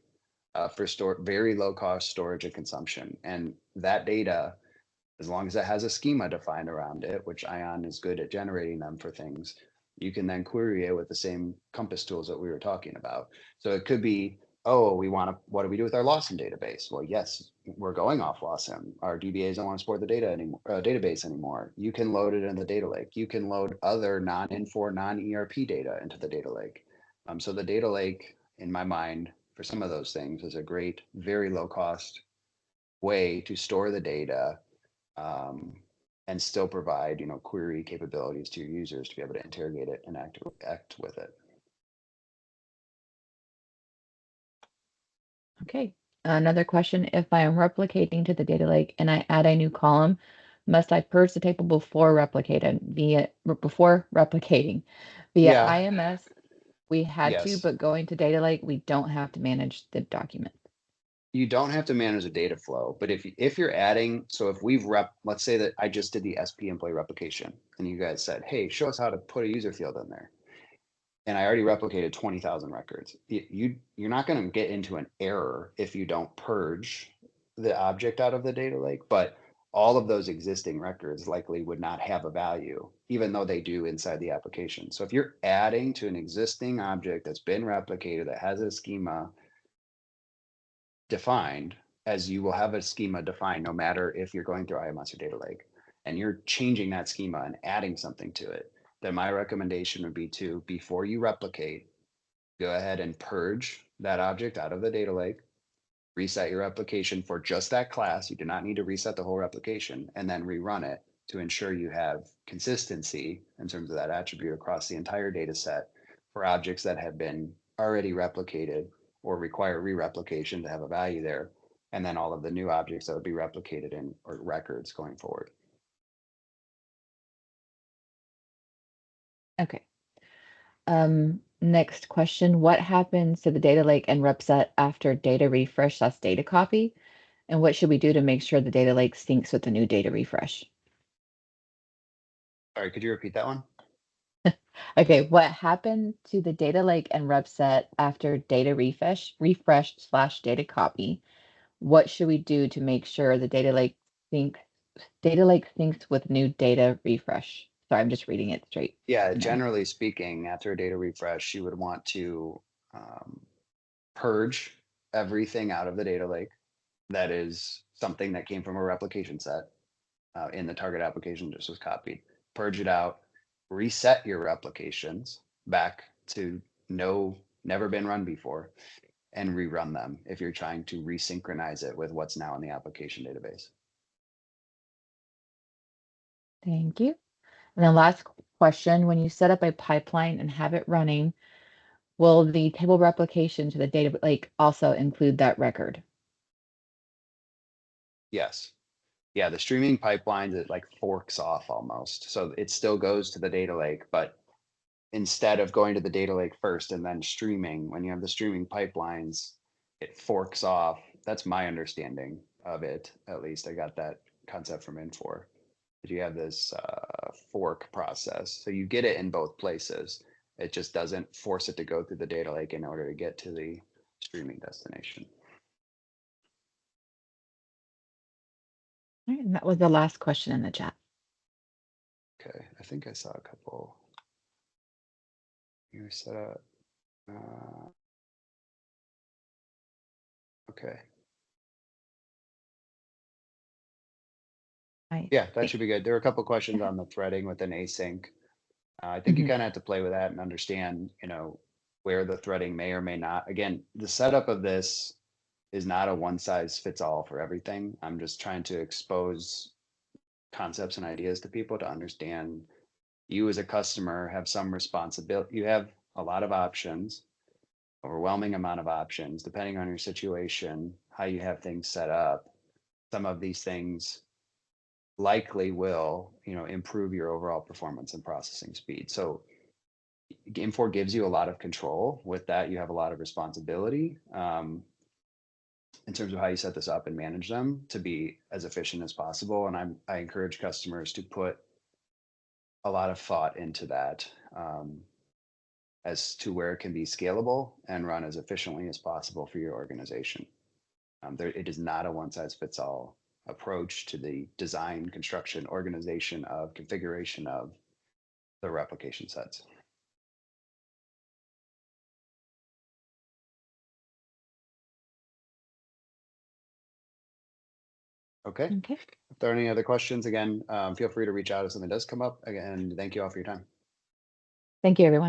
for very low cost storage and consumption. And that data, as long as it has a schema defined around it, which Ion is good at generating them for things, you can then query it with the same Compass tools that we were talking about. So it could be, oh, what do we do with our Lawson database? Well, yes, we're going off Lawson. Our DBAs don't want to support the database anymore. You can load it in the data lake. You can load other non-Infor, non-ERP data into the data lake. So the data lake, in my mind, for some of those things, is a great, very low cost way to store the data and still provide, query capabilities to your users to be able to interrogate it and act with it. Okay. Another question, if I am replicating to the data lake and I add a new column, must I purge the table before replicating via IMS? We had to, but going to data lake, we don't have to manage the document. You don't have to manage the data flow, but if you're adding, so if let's say that I just did the SP employee replication and you guys said, hey, show us how to put a user field in there. And I already replicated 20,000 records. You're not going to get into an error if you don't purge the object out of the data lake, but all of those existing records likely would not have a value, even though they do inside the application. So if you're adding to an existing object that's been replicated, that has a schema defined, as you will have a schema defined no matter if you're going through IMS or data lake, and you're changing that schema and adding something to it, then my recommendation would be to, before you replicate, go ahead and purge that object out of the data lake, reset your replication for just that class. You do not need to reset the whole replication, and then rerun it to ensure you have consistency in terms of that attribute across the entire data set for objects that have been already replicated or require re-replication to have a value there, and then all of the new objects that would be replicated in or records going forward. Okay. Next question. What happens to the data lake and rep set after data refresh / data copy? And what should we do to make sure the data lake syncs with the new data refresh? Sorry, could you repeat that one? Okay, what happened to the data lake and rep set after data refresh / data copy? What should we do to make sure the data lake syncs with new data refresh? Sorry, I'm just reading it straight Yeah, from there. generally speaking, after a data refresh, you would want to purge everything out of the data lake that is something that came from a replication set in the target application just was copied. Purge it out, reset your replications back to never been run before, and rerun them if you're trying to resynchronize it with what's now in the application database. Thank you. And then last question, when you set up a pipeline and have it running, will the table replication to the data lake also include that record? Yes. Yeah, the streaming pipelines, it like forks off almost. So it still goes to the data lake, but instead of going to the data lake first and then streaming, when you have the streaming pipelines, it forks off. That's my understanding of it. At least I got that concept from Infor. That you have this fork process. So you get it in both places. It just doesn't force it to go through the data lake in order to get to the streaming destination. All right, and that was the last question in the chat. Okay, I think I saw a couple. You set up. Okay. Yeah, that should be good. There were a couple questions Yeah. on the threading within async. I think you Mhm. kind of have to play with that and understand, where the threading may or may not. Again, the setup of this is not a one size fits all for everything. I'm just trying to expose concepts and ideas to people to understand you as a customer have some responsibility. You have a lot of options, overwhelming amount of options, depending on your situation, how you have things set up. Some of these things likely will, improve your overall performance and processing speed. So Infor gives you a lot of control. With that, you have a lot of responsibility in terms of how you set this up and manage them to be as efficient as possible. And I encourage customers to put a lot of thought into that as to where it can be scalable and run as efficiently as possible for your organization. It is not a one size fits all approach to the design, construction, organization of configuration of the replication sets. Okay. Okay. If there are any other questions, again, feel free to reach out if something does come up. Again, thank you all for your time. Thank you, everyone.